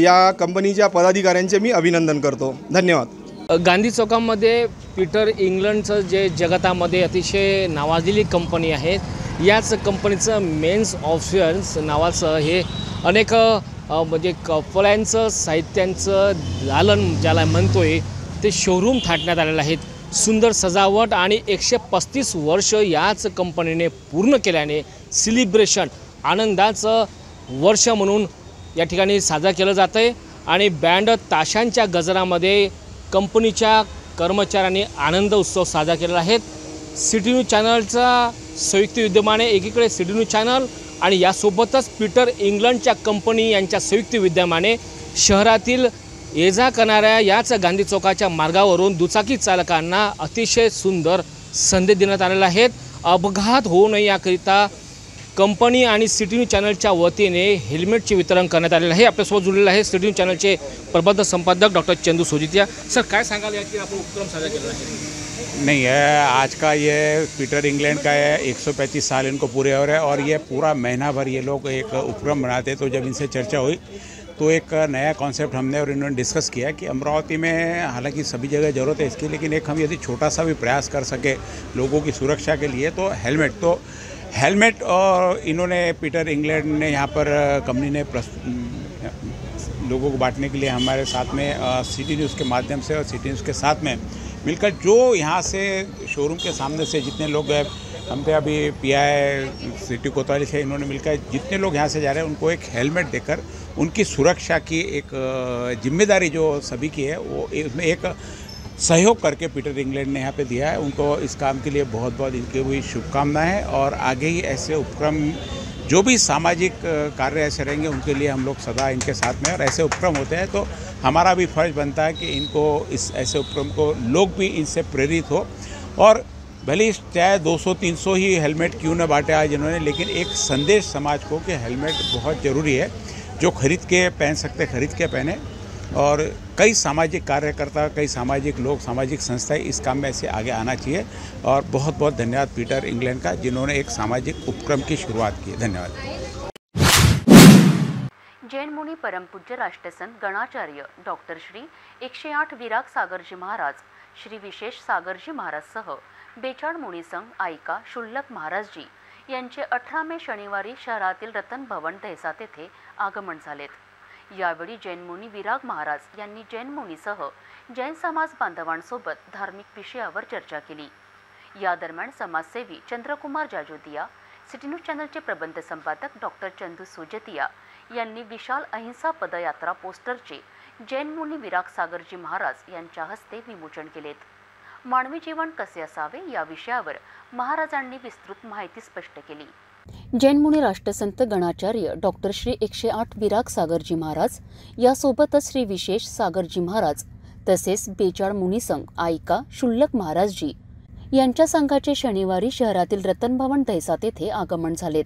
या कंपनीच्या पदाधिकाऱ्यांचे मी अभिनंदन करतो। धन्यवाद। गांधी चौकामध्ये पीटर इंग्लंडचं जे जगतामध्ये अतिशय नावाजलेली कंपनी आहे याच कंपनीचं मेन्स ऑप्शन्स नावाचं हे अनेक म्हणजे कपड्यांचं साहित्यांचं दालन ज्याला म्हणतोय ते शोरूम थाटण्यात आलेलं आहे. सुंदर सजावट आणि 135 वर्ष याच कंपनीने पूर्ण केल्याने सेलिब्रेशन आनंदाचं वर्ष म्हणून या ठिकाणी साजरा केलं जातं आहे. आणि बँड ताशांच्या गजरामध्ये कंपनीच्या कर्मचाऱ्यांनी आनंद उत्सव साजरा केलेला आहे. सिटी न्यूज चॅनलचा संयुक्त विद्यमाने एकीकडे सिटी न्यूज चॅनल आणि यासोबतच पीटर इंग्लंडच्या कंपनी यांच्या संयुक्त विद्यमाने शहरातील ये जा करणाऱ्या याच गांधी चौकाच्या मार्गावरून दुचाकी चालकांना अतिशय सुंदर संदेश देण्यात आलेला आहे. अपघात होऊ नये याकरिता कंपनी आणि सिटी न्यूज चॅनलच्या वतीने हेल्मेटचे वितरण करण्यात आलेलं आहे. आपल्यासोबत जुळलेलं आहे सिटी न्यूज चॅनलचे प्रबंध संपादक डॉक्टर चंदू सोजितिया. सर, काय सांगाल याची आपण उपक्रम साजरा केला आहे? नहीं है, आज का ये पीटर इंग्लैंड का है, 135 साल इनको पूरे हो रहे हैं और ये पूरा महीना भर ये लोग एक उपक्रम बनाते. तो जब इनसे चर्चा हुई तो एक नया कॉन्सेप्ट हमने और इन्होंने डिस्कस किया कि अमरावती में हालांकि सभी जगह ज़रूरत है इसकी, लेकिन एक हम यदि छोटा सा भी प्रयास कर सके लोगों की सुरक्षा के लिए तो हेलमेट और इन्होंने पीटर इंग्लैंड ने यहाँ पर कंपनी ने लोगों को बांटने के लिए हमारे साथ में सिटी न्यूज़ के माध्यम से और सिटी न्यूज़ के साथ में मिलकर जो यहाँ से शोरूम के सामने से जितने लोग हम पे अभी PI सिटी कोतवाली से इन्होंने मिलकर जितने लोग यहाँ से जा रहे हैं उनको एक हेलमेट देकर उनकी सुरक्षा की एक जिम्मेदारी जो सभी की है वो उसमें एक सहयोग करके पीटर इंग्लैंड ने यहाँ पे दिया है. उनको इस काम के लिए बहुत बहुत इनकी हुई शुभकामनाएं और आगे ही ऐसे उपक्रम जो भी सामाजिक कार्य ऐसे रहेंगे उनके लिए हम लोग सदा इनके साथ में और ऐसे उपक्रम होते हैं तो हमारा भी फर्ज बनता है कि इनको इस ऐसे उपक्रम को लोग भी इनसे प्रेरित हो. और भले चाहे 200-300 ही हेलमेट क्यों न बांटे आज इन्होंने, लेकिन एक संदेश समाज को कि हेलमेट बहुत ज़रूरी है. जो खरीद के पहन सकते खरीद के पहने. और कई सामाजिक कार्यकर्ता, कई सामाजिक लोग, सामाजिक संस्थाएं इस काम में ऐसे आगे आना चाहिए. और बहुत बहुत धन्यवाद पीटर इंग्लैंड का जिन्होंने एक सामाजिक उपक्रम की शुरुआत की. धन्यवाद. जैन मुनी परम पूज्य राष्ट्रसंत गणाचार्य डॉक्टर श्री 108 विराग सागरजी महाराज, श्री विशेष सागरजी महाराज सह बेचाळ मुनी संघ आयका शुल्लक महाराजजी यांचे 18 मे शनिवारी शहरातील रतन भवन दहसात येथे आगमन झालेत. यावेळी जैन मुनी विराग महाराज यांनी जैन मुनीसह जैन समाज बांधवांसोबत धार्मिक विषयावर चर्चा केली. या दरम्यान समाजसेवी चंद्रकुमार जाजोदिया, सिटी न्यूज चॅनलचे प्रबंध संपादक डॉक्टर चंदू सोजतिया यांनी विशाल अहिंसा पदयात्रा पोस्टरचे जैन मुनी विराग सागरजी महाराज यांच्या हस्ते विमोचन केलेत. मानवी जीवन कसे असावे या विषयावर महाराजांनी विस्तृत माहिती स्पष्ट केली. जैन मुनी राष्ट्रसंत गणाचार्य डॉक्टर श्री 108 विराग सागरजी महाराज यासोबतच श्री विशेष सागरजी महाराज तसेच बेचाळ मुनी संघ आयका शुल्लक महाराजजी यांच्या संघाचे शनिवारी शहरातील रतन भवन दहसात येथे आगमन झालेत.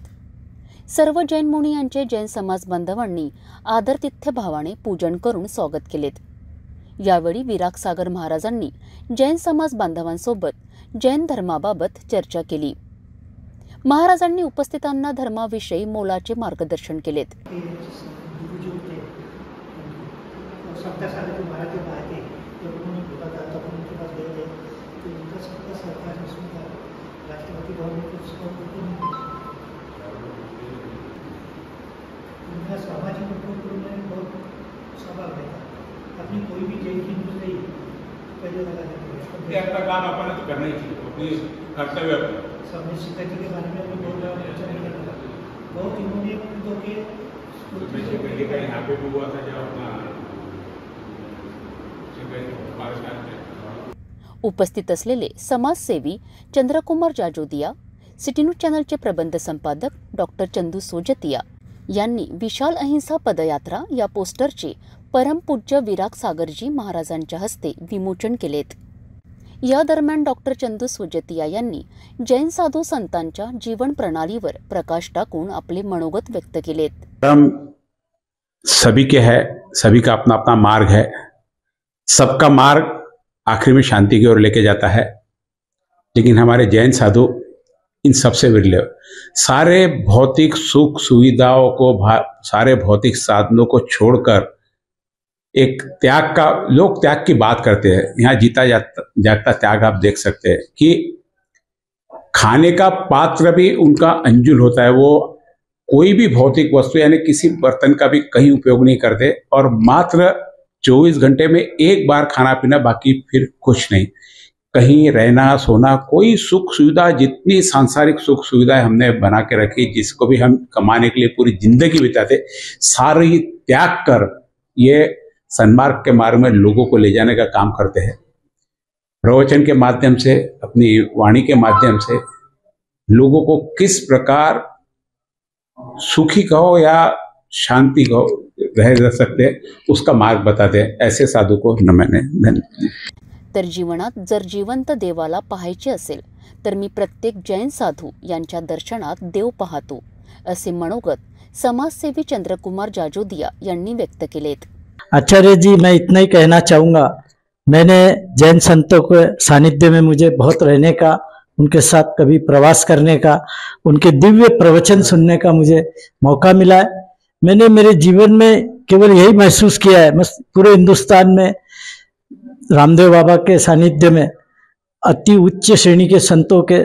सर्व जैन मुनी यांचे जैन समाज बांधवांनी आदरातिथ्य भावाने पूजन करून स्वागत केलेत. यावेळी विराग सागर महाराजांनी जैन समाज बांधवांसोबत जैन धर्माबाबत चर्चा केली. महाराजांनी उपस्थितांना धर्माविषयी मोलाचे मार्गदर्शन केलेत. सामाजिक उपक्रम में बहुत सवाल है. अपनी कोई भी जैन की न्यूज नहीं पहले लगाने अपना काम अपन तो करना ही चाहिए, अपनी कर्तव्य सबने शिकायत के बारे में भी बोल रहा है. बहुत इन्होंने तो के यहाँ पे भी हुआ था जब अपना उपस्थित असलेले समाजसेवी चंद्रकुमार जाजोदिया, सिटी न्यूज चॅनलचे प्रबंध संपादक डॉक्टर चंदू सोजतिया यांनी विशाल अहिंसा पदयात्रा या पोस्टरचे परमपूज्य विराग सागरजी महाराजांच्या हस्ते विमोचन केलेत. या दरम्यान डॉक्टर चंदू सोजतिया यांनी जैन साधू संतांच्या जीवन प्रणालीवर प्रकाश टाकून आपले मनोगत व्यक्त केलेत. धर्म सभी के है, सभी का अपना अपना मार्ग है. सबका मार्ग आखिर में शांति की ओर लेके जाता है. लेकिन हमारे जैन साधु इन सबसे विरले, सारे भौतिक सुख सुविधाओं को, सारे भौतिक साधनों को छोड़कर एक त्याग का, लोग त्याग की बात करते हैं. यहाँ जीता जागता त्याग आप देख सकते हैं कि खाने का पात्र भी उनका अंजुल होता है। वो कोई भी भौतिक वस्तु यानी किसी बर्तन का भी कहीं उपयोग नहीं करते और मात्र 24 घंटे में एक बार खाना पीना, बाकी फिर कुछ नहीं। कहीं रहना सोना, कोई सुख सुविधा, जितनी सांसारिक सुख सुविधाएं हमने बना के रखी, जिसको भी हम कमाने के लिए पूरी जिंदगी बिताते, सारी त्याग कर ये सन्मार्ग के मार्ग में लोगों को ले जाने का काम करते हैं। प्रवचन के माध्यम से, अपनी वाणी के माध्यम से लोगों को किस प्रकार सुखी कहो या शांति कहो रह जा सकते हैं, उसका मार्ग बताते हैं। ऐसे साधु को मैंने धन्यवाद। तर जीवनात जर जिवंत देवाला पाहायचे असेल तर मी प्रत्येक जैन साधू यांच्या दर्शनात देव पाहतो, असे मनोगत समाजसेवी चंद्रकुमार जाजोदिया यांनी व्यक्त केलेत। आचार्य जी, मैं इतना ही कहना चाहूँगा, मैंने जैन संतों के सानिध्य में मुझे बहुत रहने का, उनके साथ कभी प्रवास करने का, उनके दिव्य प्रवचन सुनने का मुझे मौका मिला है। मैंने मेरे जीवन में केवल यही महसूस किया है, मैं पूरे हिंदुस्तान में रामदेव बाबा के सानिध्य में अति उच्च श्रेणी के संतों के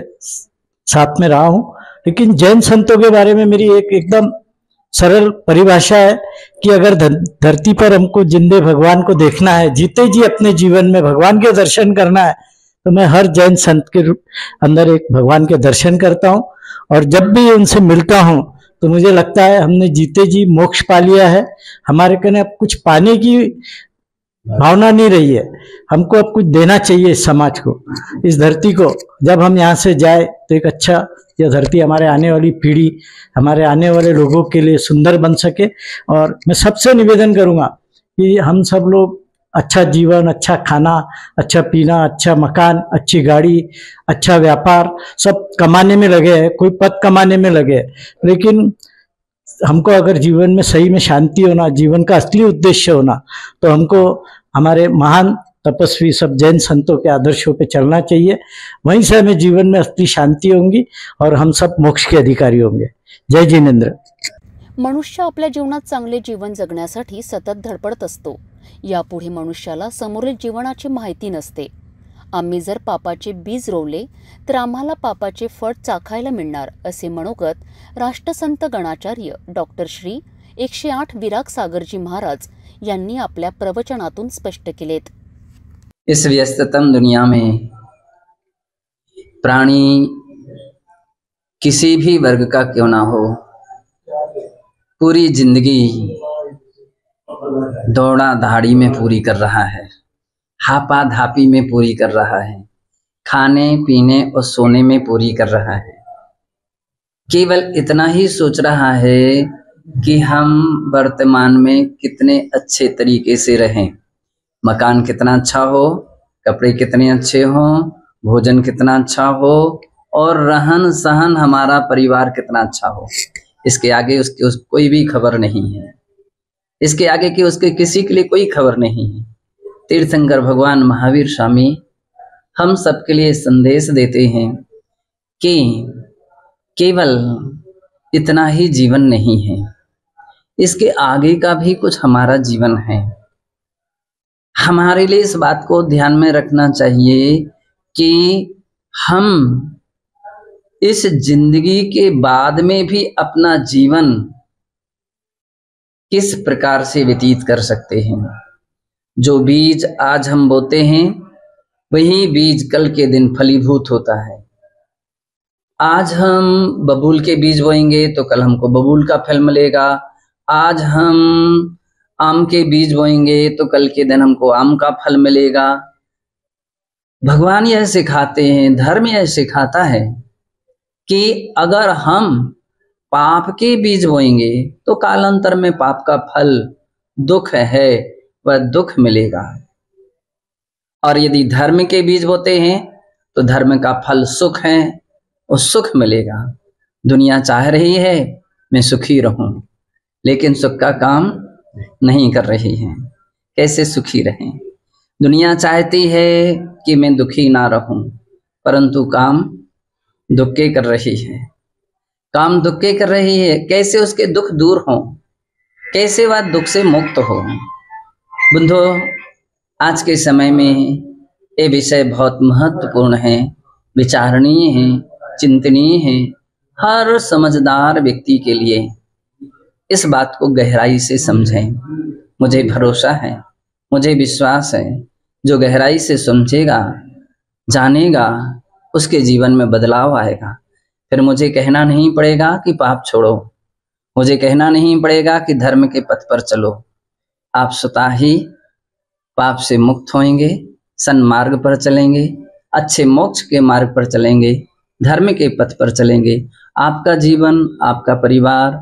साथ में रहा हूँ, लेकिन जैन संतों के बारे में मेरी एक एकदम सरल परिभाषा है कि अगर धरती पर हमको जिंदे भगवान को देखना है, जीते जी अपने जीवन में भगवान के दर्शन करना है, तो मैं हर जैन संत के अंदर एक भगवान के दर्शन करता हूँ। और जब भी उनसे मिलता हूँ तो मुझे लगता है हमने जीते जी मोक्ष पा लिया है। हमारे कने अब कुछ पाने की भावना नहीं रही है, हमको अब कुछ देना चाहिए इस समाज को, इस धरती को। जब हम यहाँ से जाए तो एक अच्छा यह धरती हमारे आने वाली पीढ़ी, हमारे आने वाले लोगों के लिए सुंदर बन सके। और मैं सबसे निवेदन करूंगा कि हम सब लोग अच्छा जीवन, अच्छा खाना, अच्छा पीना, अच्छा मकान, अच्छी गाड़ी, अच्छा व्यापार सब कमाने में लगे हैं, कोई पद कमाने में लगे हैं, लेकिन हमको अगर जीवन में सही में शांति होना, जीवन का असली उद्देश्य होना, तो हमको हमारे महान तपस्वी सब जैन संतों के आदर्शों पे चलना चाहिए। वहीं से हमें जीवन में असली शांति होगी और हम सब मोक्ष के अधिकारी होंगे। जय जिनेंद्र। मनुष्य आपल्या जीवनात चांगले जीवन जगण्यासाठी सतत धडपडत असतो। यापुढे मनुष्याला समोरील जीवनाची माहिती नसते। आम्ही जर पापाचे बीज रोवले तर आम्हाला पापाचे फळ चाखायला मिळणार, असे मनोगत राष्ट्रसंत गणाचार्य डॉक्टर श्री 108 विराग सागरजी महाराज यांनी आपल्या प्रवचनातून स्पष्ट केलेत। इस व्यस्ततम दुनिया में प्राणी किसी भी वर्ग का क्यों ना हो, पूरी जिंदगी दौड़ा धाड़ी में पूरी कर रहा है, हापा धापी में पूरी कर रहा है, खाने पीने और सोने में पूरी कर रहा है। केवल इतना ही सोच रहा है कि हम वर्तमान में कितने अच्छे तरीके से रहें, मकान कितना अच्छा हो, कपड़े कितने अच्छे हों, भोजन कितना अच्छा हो और रहन सहन हमारा परिवार कितना अच्छा हो। इसके आगे उसके कोई भी खबर नहीं है, इसके आगे की उसके किसी के लिए कोई खबर नहीं है। तीर्थंकर भगवान महावीर स्वामी हम सबके लिए संदेश देते हैं कि केवल इतना ही जीवन नहीं है, इसके आगे का भी कुछ हमारा जीवन है। हमारे लिए इस बात को ध्यान में रखना चाहिए कि हम इस जिंदगी के बाद में भी अपना जीवन किस प्रकार से व्यतीत कर सकते हैं। जो बीज आज हम बोते हैं वही बीज कल के दिन फलीभूत होता है। आज हम बबूल के बीज बोएंगे तो कल हमको बबूल का फल मिलेगा। आज हम आम के बीज बोएंगे तो कल के दिन हमको आम का फल मिलेगा। भगवान यह सिखाते हैं, धर्म यह सिखाता है कि अगर हम पाप के बीज बोएंगे तो कालांतर में पाप का फल दुख है, वह दुख मिलेगा। और यदि धर्म के बीज बोते हैं तो धर्म का फल सुख है, वो सुख मिलेगा। दुनिया चाह रही है मैं सुखी रहूं, लेकिन सुख का काम नहीं कर रही है। कैसे सुखी रहें? दुनिया चाहती है कि मैं दुखी ना रहूं, परंतु काम दुख के कर रही है, काम दुख के कर रही है। कैसे उसके दुख दूर हों, कैसे वह दुख से मुक्त हो। बंधुओं, आज के समय में ये विषय बहुत महत्वपूर्ण है, विचारणीय है चिंतनीय है हर समझदार व्यक्ति के लिए। इस बात को गहराई से समझें। मुझे भरोसा है, मुझे विश्वास है, जो गहराई से समझेगा, जानेगा, उसके जीवन में बदलाव आएगा। फिर मुझे कहना नहीं पड़ेगा कि पाप छोड़ो, मुझे कहना नहीं पड़ेगा कि धर्म के पथ पर चलो। आप स्वतः ही पाप से मुक्त होंगे, सन्मार्ग पर चलेंगे, अच्छे मोक्ष के मार्ग पर चलेंगे, धर्म के पथ पर चलेंगे। आपका जीवन, आपका परिवार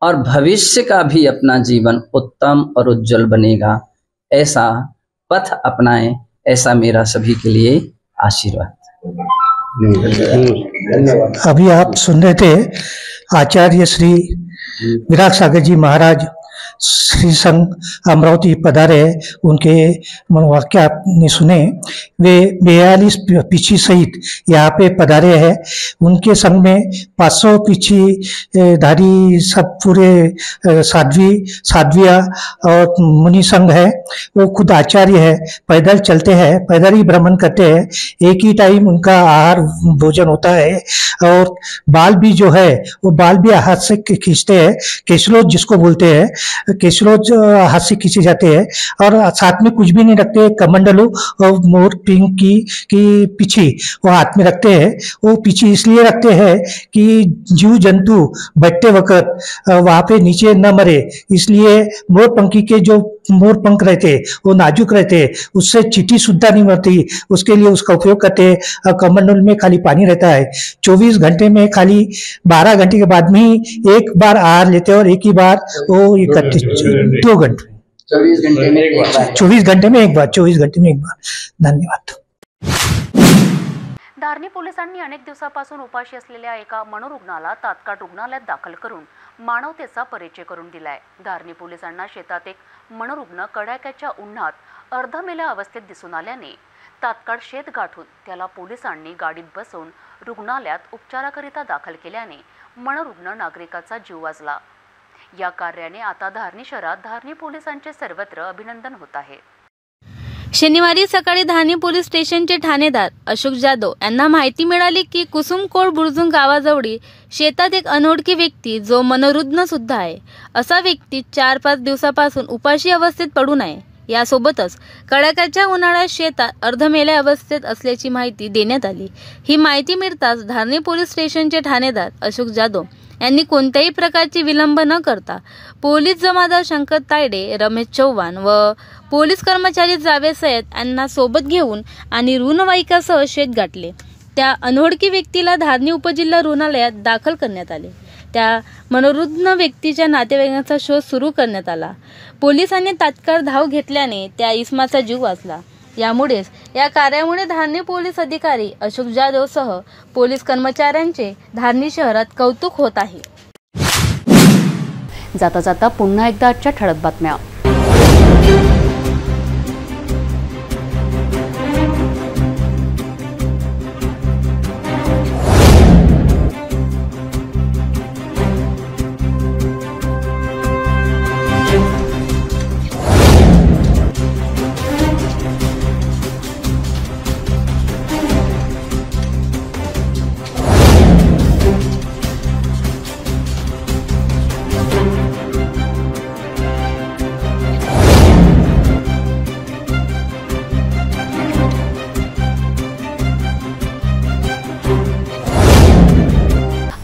और भविष्य का भी अपना जीवन उत्तम और उज्जवल बनेगा। ऐसा पथ अपनाएं, ऐसा मेरा सभी के लिए आशीर्वाद। अभी आप सुन रहे थे आचार्य श्री विराग सागर जी महाराज श्री संघ अमरावती पधारे, उनके वाक्य आपने सुने। वे 42 पीछी सहित यहाँ पे पधारे हैं। उनके संघ में 500 पीछी धारी सब पूरे साध्विया और मुनि संघ है। वो खुद आचार्य है, पैदल चलते हैं, पैदल ही भ्रमण करते हैं। एक ही टाइम उनका आहार भोजन होता है और बाल भी जो है वो बाल भी हाथ से खींचते हैं, केशलोज जिसको बोलते हैं, केशलोज हाथ से खींचे जाते हैं। और साथ में कुछ भी नहीं रखते, कमंडलू और मोर पिंक की पीछी वो हाथ में रखते हैं। वो पीछी इसलिए रखते हैं कि जीव जंतु बैठते वक्त वहां पे नीचे न मरे, इसलिए मोर पंखी के जो मोर पंख रहते वो नाजुक रहते, उससे चींटी सुद्धा नहीं मरती, उसके लिए उसका उपयोग करते हैं। कमंडल में खाली पानी रहता है। 24 घंटे में खाली 12 घंटे के बाद में ही एक बार आहार लेते हैं और एक ही बार वो 2 घंटे 24 घंटे में एक बार 24 घंटे में एक बार 24 घंटे में एक बार। धन्यवाद। धारणी पोलिसांनी अनेक दिवसापासून उपाशी असलेल्या एका मनोरुग्णाला तात्काळ रुग्णालयात दाखल करून मानवतेचा परिचय करून दिलाय। धारणी पोलिसांना शेतात एक मनोरुग्ण कडाक्याच्या उन्हात अर्धमेल्या अवस्थेत दिसून आल्याने तात्काळ शेत गाठून त्याला पोलिसांनी गाडीत बसवून रुग्णालयात उपचाराकरिता दाखल केल्याने मनोरुग्ण नागरिकाचा जीव वाचला। या कार्याने आता धारणी शहरात धारणी पोलिसांचे सर्वत्र अभिनंदन होत आहे। शनिवारी सकाळी धारणी पोलीस स्टेशनचे ठाणेदार अशोक जाधव यांना माहिती मिळाली की कुसुमकोड बुर्जुंग गावाजवळी शेतात एक अनोळखी व्यक्ती जो मनोरुग्ण सुद्धा आहे असा व्यक्ती 4-5 दिवसापासून उपाशी अवस्थेत पडून आहे। यासोबतच कडाक्याच्या उन्हाळ्यात शेतात अर्धमेल्या अवस्थेत असल्याची माहिती देण्यात आली। ही माहिती मिळताच धारणी पोलीस स्टेशनचे ठाणेदार अशोक जाधव यांनी कोणत्याही प्रकारची विलंब न करता पोलीस जमादार शंकर तायडे, रमेश चव्हाण व पोलीस कर्मचारी जावेद सय्यद यांना सोबत घेऊन आणि रुग्णवाहिकासह शेत गाठले। त्या अनोळखी व्यक्तीला धारणी उपजिल्हा रुग्णालयात दाखल करण्यात आले। त्या मनोरुग्ण व्यक्तीच्या नातेवाईकांचा शोध सुरू करण्यात आला। पोलिसांनी तात्काळ धाव घेतल्याने त्या इसमाचा जीव वाचला। यामुळेच या कार्यामुळे धारणी पोलीस अधिकारी अशोक जाधव सह पोलीस कर्मचाऱ्यांचे धारणी शहरात कौतुक होत आहे। जाता जाता पुन्हा एकदा आजच्या ठळक बातम्या।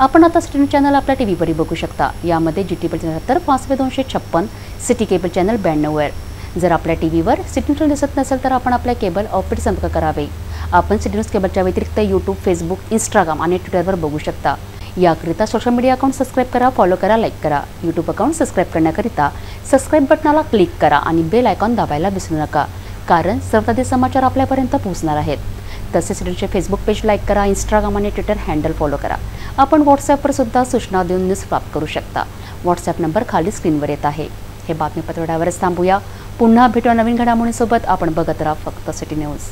आपण आता स्टार चॅनल आपल्या टीव्हीवर बघू शकता। यामध्ये जी cable channel 7256, city cable channel 92 जर आपल्या टीव्हीवर सिटी न्यूज दिसत नसेल तर आपण आपल्या केबल ऑपरेटर संपर्क करावे। आपण सिटी न्यूज केबलच्या व्यतिरिक्त यूट्यूब, फेसबुक, इंस्टाग्राम आणि ट्विटरवर बघू शकता। याकरिता सोशल मीडिया अकाउंट सबस्क्राइब करा, फॉलो करा, लाईक करा। यूट्यूब अकाउंट सबस्क्राइब करण्याकरिता सबस्क्राइब बटनाला क्लिक करा आणि बेल आयकॉन दाबायला विसरू नका, कारण सर्वताधी समाचार आपल्यापर्यंत पोहोचणार आहेत। तसेच सिटीचे फेसबुक पेज लाईक करा, इंस्टाग्राम आणि ट्विटर हँडल फॉलो करा। आपण व्हॉट्सॲपवर सुद्धा सूचना देऊन न्यूज प्राप्त करू शकता। व्हॉट्सॲप नंबर खाली स्क्रीनवर येत आहे। हे बातमीपत्र एवढ्यावरच थांबूया। पुन्हा भेटू नवीन घडामोडींसोबत। आपण बघत राहा फक्त सिटी न्यूज।